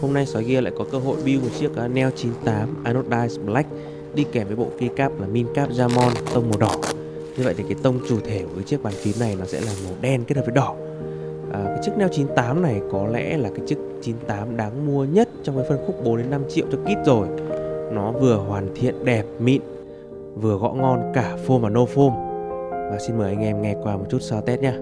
hôm nay Sói Gear lại có cơ hội build một chiếc Neo 98 Anodized Black đi kèm với bộ keycap là Mincap Jamon tông màu đỏ. Như vậy thì cái tông chủ thể của cái chiếc bàn phím này nó sẽ là màu đen kết hợp với đỏ. Cái chiếc Neo 98 này có lẽ là cái chiếc 98 đáng mua nhất trong cái phân khúc 4 đến 5 triệu cho kit rồi. Nó vừa hoàn thiện đẹp mịn, vừa gõ ngon cả foam và no foam. Và xin mời anh em nghe qua một chút sound test nhé.